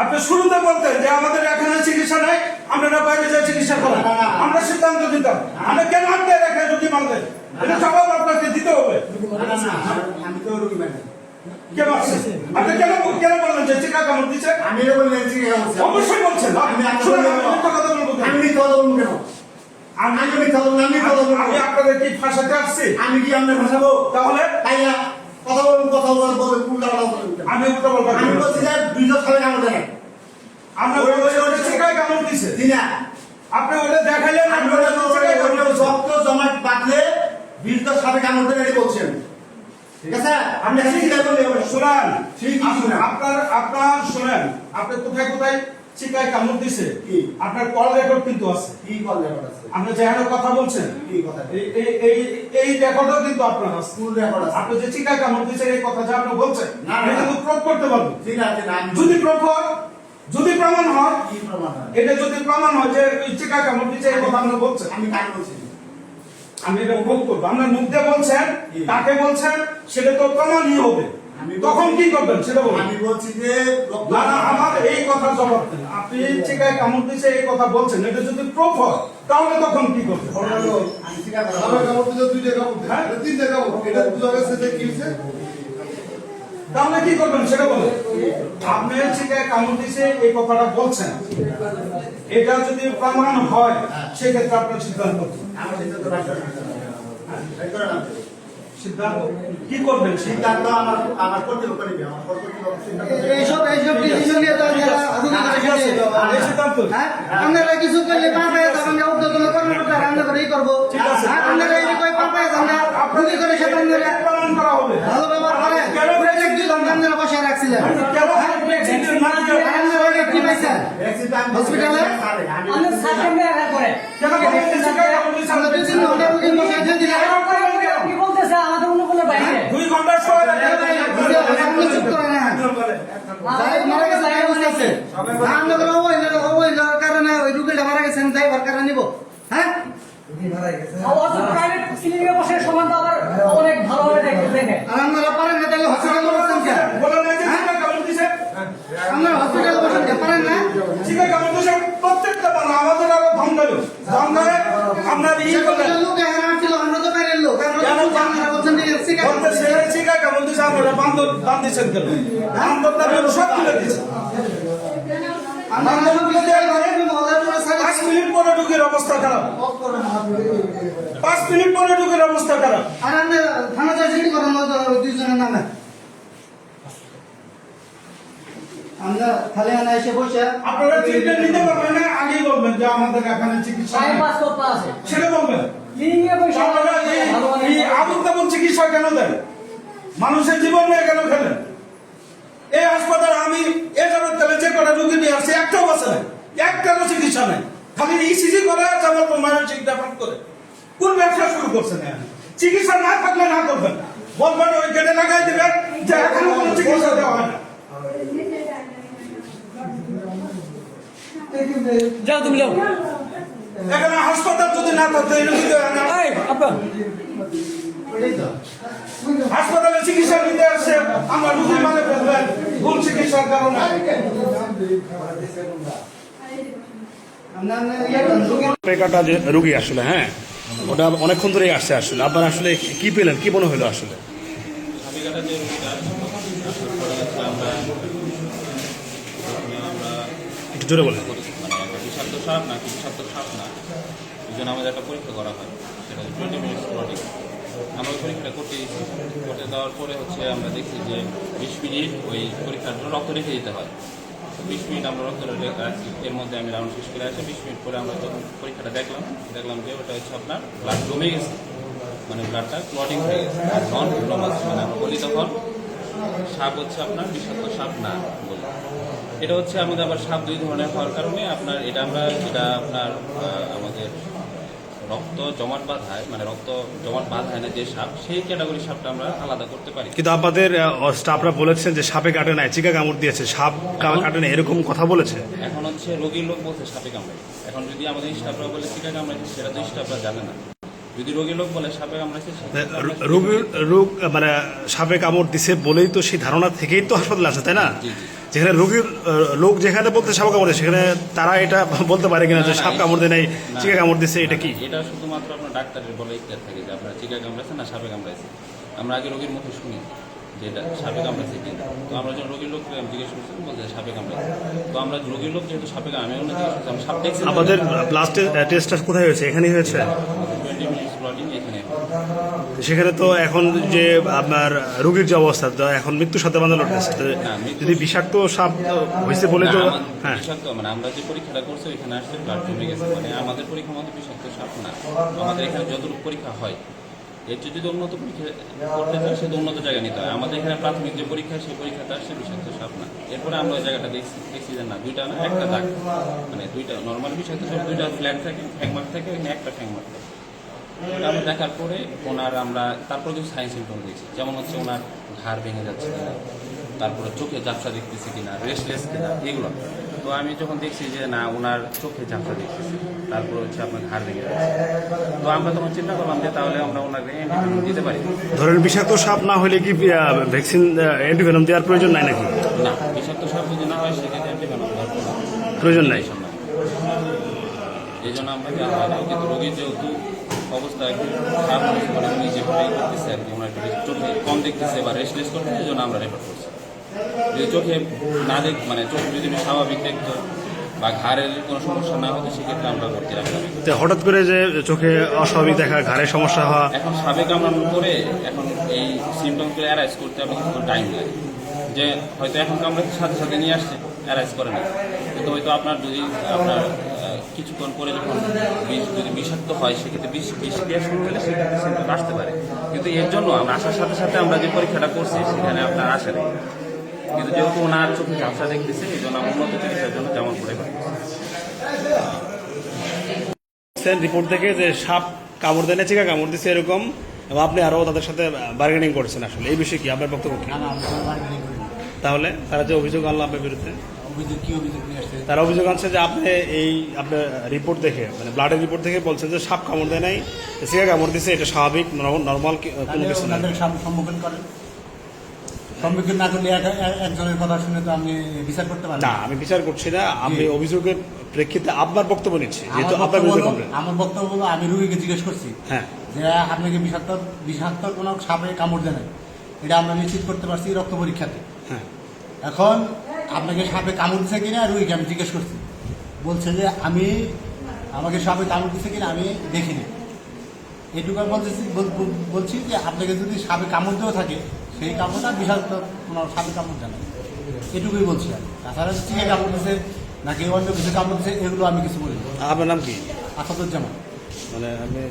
আপনি শুরুতে বলতেন যে আমাদের এখানে চিকিৎসা নাই, আমরা বাইরে যাই চিকিৎসা করেন, আমরা সিদ্ধান্ত দিতাম। আমরা কেন আপনি এখানে রুগী মানলেন? এটা জবাব আপনাকে দিতে হবে। আমি তো রুগী মানে কেন আসছে? আপনি কেন কেন বললেন যে চিকা কামড় দিচ্ছে? আমি বললেন চিকা কামড় অবশ্যই বলছেন। আমি আপনাদের কি ফাঁসাতে আসছি? আমি কি আপনার ফাঁসাবো? তাহলে কথা বলুন, কথা বলার পরে আমি উল্টা বলবো। আমি বলছি যে বিজয় খাবে কামড় দেয়। আমরা বলছি ওটা চিকায় কামড় দিছে। না, আপনি ওটা দেখাইলেন, রক্ত জমা বাঁধলে বিজয় খাবে কামড় দেয় এটা বলছেন। ঠিক আছে, আপনি শোনান, আপনার শোনেন, আপনি কোথায় কোথায় চিকায় কামড় দিছে আপনার কল রেকর্ড কিন্তু আছে। কি কল রেকর্ড আছে? আপনি যেখানে কথা বলছেন কি কথা? এই রেকর্ডও কিন্তু আপনার আছে, ফুল রেকর্ড আছে। আপনি যে চিকায় কামড় দিছে এই কথা যা আপনি বলছেন না, এটা কিন্তু প্রুফ করতে পারবেন। ঠিক আছে, যদি প্রুফ হয়, যদি প্রমাণ হয়, কি প্রমাণ হয়? এটা যদি প্রমাণ হয় যে চিকায় কামড় দিছে এই কথা আপনি বলছেন, আমি কাকে বলছি? আমি এটা প্রুফ করব। আপনার মুখ দিয়ে বলছেন, তাকে বলছেন, সেটা তো প্রমাণই হবে। তখন কি করবেন সেটা বলুন। আমি বলছি যে না না, আমার এই কথা জবাব দেন। আপনি চিকায় কামড় দিছে এই কথা বলছেন, এটা যদি প্রুফ হয় তাহলে তখন কি করবেন? আমি স্বীকার করলাম। আমার কামড় দিতে দুইটা কামড় দিতে, হ্যাঁ? তিনটা কামড়, এটা বুঝা গেছে যে কি হয়েছে। তাহলে কি করবেন সেটা বলুন। আপনি চিকায় কামড় দিছে এই কথাটা বলছেন, এটা যদি প্রমাণ হয় সেক্ষেত্রে আপনার সিদ্ধান্ত কি? আমার সিদ্ধান্ত রাখতে সিদ্ধান্ত কি করবেন? সিদ্ধান্ত আমার কর্তৃপক্ষ নিবে। আমার কর্তৃপক্ষ সিদ্ধান্ত এইসব ডিসিশন নিয়ে তো এই সিদ্ধান্ত হ্যাঁ, আপনারা কিছু করলে পারবে তখন উদ্যোগগুলো কর্মকর্তা রান্না করেই করবো। আপনারা এই কই পারবে আমরা রুগী করে সেটা প্রমাণ করা হবে। ভালো ব্যবহার করে প্রজেক্ট দিলাম, আপনারা বসে রাখছিলেন। কেন প্রেসিডেন্ট না দিয়ে আপনারা কি পাইছেন হসপিটালে? আমরা সার্কেলে আঘাত করে কেন বলেন চিকায় কামড় দিছে? আমরা 2-3 ঘন্টা রুগী বসে দিয়ে দিলাম। কি বলতেছে আমাদের অন্য কোনো বাইরে 2 ঘন্টা সময় লাগে। আপনি চুপ করেন না। যাই মারা গেছে এই অবস্থা আছে। আমরা তো ওই কারণে ওই রুগীটা মারা গেছেন তাই সরকার নিব। হ্যাঁ, অত প্রাইভেট ক্লিনিকে বসে সমান তো আবার অনেক ভালোভাবে দেখে আর আপনারা পারেন না তাহলে হসপিটালে বসেন কেন? বলেন না যে চিকায় কামড় দিছে। আপনারা হসপিটালে বসেন কেন? পারেন না? চিকায় কামড় দিছে প্রত্যেকটা মানুষ আমাদের আরো ধমকালো। ধমকায় আপনার ই করলেন। লোক এখানে আসছিল, আমরা তো বাইরের লোক। আপনারা বলছেন যে শিকার বলতেছে চিকায় কামড় দিছে, আপনারা বান্দর বান দিছেন কেন? বান্দরটা বের সব তুলে দিছে। আমরা মহল্লার 5 মিনিট পরে ঢুকের অবস্থা খারাপ। 5 মিনিট পরে ঢুকের অবস্থা খারাপ। আর আমরা থানা চাইছি করেন দুইজনের নামে। আমরা খালি আনা এসে বসে আপনারা ট্রিটমেন্ট নিতে পারবেন না, আগেই বলবেন যে আমাদের এখানে চিকিৎসা টাইম নেই। পাস করতে আছে সেটা বলবেন। ক্লিনিকে বসে আপনারা এই আবুল তাবুল চিকিৎসা কেন দেন? মানুষের জীবন নিয়ে কেন খেলেন? এই হাসপাতালে আমি এ যাবের তাহলে যে কটা রুগী নিয়ে আসছে একটাও বাঁচে নাই, একটারও চিকিৎসা নেই। খালি ইসিজি করে আমার মানসিক ব্যাপার করে কোন ব্যবসা শুরু করছেন? চিকিৎসা না থাকলে না করবেন, বলবেন ওই গেটে লাগাই দেবেন যে এখনো কোনো চিকিৎসা দেওয়া হয় না। যাও তুমি যাও এখানে হাসপাতাল যদি না থাকতো এই রোগী হাসপাতালে চিকিৎসা নিতে আসছে, আমরা রুগী মানে ফেলবেন ভুল চিকিৎসার কারণে। পেকাটা যে রুগী আসলে, হ্যাঁ, ওটা অনেকক্ষণ ধরেই আসছে। আসলে আপনারা আসলে কি পেলেন, কি মনে হলো আসলে? একটু জোরে বলেন। বিষাক্ত সাপ না, বিষাক্ত সাপ না, এই জন্য আমাদের একটা পরীক্ষা করা হয়, সেটা 20 মিনিটস প্লটিং। আমরা পরীক্ষাটা করতে দেওয়ার পরে আমরা দেখছি যে 20 মিনিট ওই পরীক্ষার জন্য রক্ত রেখে দিতে হয়। 20 মিনিট আমরা রক্ত রাখছি, এর মধ্যে আমি রাউন্ড শেষ করে আসি। 20 মিনিট পরে আমরা যখন পরীক্ষাটা দেখলাম যে ওটা আপনার ব্লাড জমে গেছে, মানে ব্লাডটা ক্লটিং হয়ে গেছে। নন ভেনোমাস, মানে আমরা বলি তখন সাপ আপনার বিষাক্ত সাপ না বলি। এটা আমাদের আবার সাপ 2 ধরনের হওয়ার কারণে আপনার এটা আমরা যেটা আপনার আমাদের রক্ত জমাট বাঁধায়, মানে রক্ত জমাট বাঁধায় না যে সাপ, সেই ক্যাটাগরি সাপটা আমরা আলাদা করতে পারি। কিন্তু আপনাদের স্টাফরা বলেছেন যে সাপে কাটে নাই, চিকা কামড় দিয়েছে, সাপ কাটে নাই, এরকম কথা বলেছে। এখন হচ্ছে রোগীর লোক বলছে সাপে কামড়ায়। এখন যদি আমাদের স্টাফরা বলে চিকা কামড়াইছে, সেটা তো স্টাফরা জানে না। যদি রোগীর লোক বলে সাপে কামড়াইছে, রোগ মানে সাপে কামড় দিছে বলেই তো সেই ধারণা থেকেই তো হাসপাতালে আছে, তাই না? জি, জি। যেখানে রোগীর লোক যেখানে বলতে সাপ কামড় দেয়, সেখানে তারা এটা বলতে পারে কিনা যে সাপ কামড় দেয় নাই, চিকা কামড় দিছে, এটা কি? এটা শুধুমাত্র আপনার ডাক্তারের বলে ইত্যাদি থাকে যে আপনার চিকা কামড়াইছে না সাপে কামড়াইছে। আমরা আগে রোগীর মুখে শুনি যে এটা সাপে কামড়াইছে কিনা। তো আমরা যখন রোগীর লোককে জিজ্ঞেস করছি, বলছে সাপে কামড়াইছে। তো আমরা রোগীর লোক যেহেতু সাপে আমি অন্য জিজ্ঞেস করছি, আমি সাপ দেখছি। আমাদের ব্লাড টেস্টটা কোথায় হয়েছে? এখানেই হয়েছে। 20 মিনিটস ব্লডিং এখানে। সেখানে তো এখন যে আপনার রোগীর যে অবস্থা, তো এখন মৃত্যুর সাথে বাঁধানো টেস্ট, যদি বিষাক্ত সাপ হয়েছে বলে তো হ্যাঁ, বিষাক্ত মানে আমরা যে পরীক্ষাটা করছি ওইখানে আসছে ব্লাড জমে গেছে, মানে আমাদের পরীক্ষার মধ্যে বিষাক্ত সাপ না। আমাদের এখানে যতটুকু পরীক্ষা হয়, এর যদি উন্নত পরীক্ষা করতে হয় সেটা উন্নত জায়গায় নিতে হয়। আমাদের এখানে প্রাথমিক যে পরীক্ষা, সেই পরীক্ষাটা আসছে বিষাক্ত সাপ না। এরপরে আমরা ওই জায়গাটা দেখছি যে না, দুইটা না একটা দাগ, মানে দুইটা নর্মাল বিষাক্ত সাপ, দুইটা ফ্ল্যাট থাকে, ফ্যাংমার্ক থাকে, এখানে একটা ফ্যাংমার্ক থাকে। এটা আমরা দেখার পরে আমরা তারপরে কিছু সাইন সিমটম দেখছি, যেমন হচ্ছে ওনার ঘাড় ভেঙে যাচ্ছে কিনা, তারপরে চোখে ঝাপসা দেখতেছি কিনা, রেস্টলেস কিনা, এগুলো। তো আমি যখন দেখছি যে না, ওনার চোখে ঝাপসা দেখতেছি, তারপরে হচ্ছে আপনার ঘাড় ভেঙে যাচ্ছে, তো আমরা তখন চিন্তা করলাম যে তাহলে আমরা ওনাকে অ্যান্টিভেনম দিতে পারি। ধরেন বিষাক্ত সাপ না হলে কি ভ্যাকসিন অ্যান্টিভেনম দেওয়ার প্রয়োজন নাই নাকি? না, বিষাক্ত সাপ যদি না হয় সেক্ষেত্রে অ্যান্টিভেনম দেওয়ার প্রয়োজন নাই। এই জন্য আমরা দেওয়া হয় না। কিন্তু রোগীর যেহেতু অবস্থা একটু খারাপ হয়েছে, মানে উনি যেভাবে করতেছে আর কি, ওনার একটু চোখে কম দেখতেছে বা রেস্টলেস করতেছে, এই জন্য আমরা রেফার করছি। যদি চোখে না মানে চোখ যদি স্বাভাবিক দেখতো বা ঘাড়ের কোনো সমস্যা না হতো, সেক্ষেত্রে আমরা ভর্তি রাখলাম। হঠাৎ করে যে চোখে অস্বাভাবিক দেখা, ঘাড়ের সমস্যা হওয়া, এখন সাপে কামড়ানোর পরে এখন এই সিমটমগুলো অ্যারাইজ করতে আপনার কিছু টাইম লাগে। যে হয়তো এখন কামড়াতে সাথে সাথে নিয়ে আসছে, অ্যারাইজ করে না, কিন্তু হয়তো আপনার যদি আপনার কিছুক্ষণ পরে যখন যদি বিষাক্ত হয়, সেক্ষেত্রে বিষ দিয়ে শুরু হলে সেক্ষেত্রে সিমটম আসতে পারে। কিন্তু এর জন্য আমরা আসার সাথে সাথে আমরা যে পরীক্ষাটা করছি সেখানে আপনার আসে না। কিন্তু যেহেতু ওনার চোখে ঝাপসা দেখতেছে, এই জন্য উন্নত চিকিৎসার জন্য যেমন করে রিপোর্ট থেকে যে সাপ কামড় দেয় না, চিকা কামড় দিচ্ছে এরকম, এবং আপনি আরও তাদের সাথে বার্গেনিং করছেন। আসলে এই বিষয়ে কি আপনার বক্তব্য কি? তাহলে তারা যে অভিযোগ আনলো আপনার বিরুদ্ধে, তারা অভিযোগ আনছে যে আপনি আপনার রিপোর্ট দেখে, মানে ব্লাডের রিপোর্ট থেকে বলছেন যে সাপ কামড় দেয় নাই, চিকা কামড় দিচ্ছে, এটা স্বাভাবিক নর্মাল কোনো কিছু না। সম্মুখীন করেন, সম্মুখীন না করলে একজনের কথা শুনে তো আমি বিচার করতে পারি না। আমি বিচার করছি না, আমি অভিযোগের প্রেক্ষিতে আপনার বক্তব্য নিচ্ছি, যেহেতু আপনার বিরুদ্ধে কমপ্লেন। আমার বক্তব্য হলো, আমি রুগীকে জিজ্ঞেস করছি হ্যাঁ, যে আপনাকে বিষাক্ত কোনো সাপে কামড় দেয় নাই, এটা আমরা নিশ্চিত করতে পারছি রক্ত পরীক্ষাতে। হ্যাঁ, এখন আপনাকে সাপে কামড় দিচ্ছে কিনা রুগীকে আমি জিজ্ঞেস করছি, বলছে যে আমাকে সাপে কামড় দিচ্ছে কিনা আমি দেখিনি। এটুকু বলছি যে আপনাকে যদি সাপে কামড় দেওয়া থাকে, সেই কামড়টা বিষাক্ত কোনো সাপে কামড় দেয় না, এটুকুই বলছি আমি। তাছাড়া চিকে কামড় দিচ্ছে নাকি অন্য কিছু কামড় দিচ্ছে, এগুলো আমি কিছু বলি। আপনার নাম কি? আসাদুজ্জামান। মানে আমি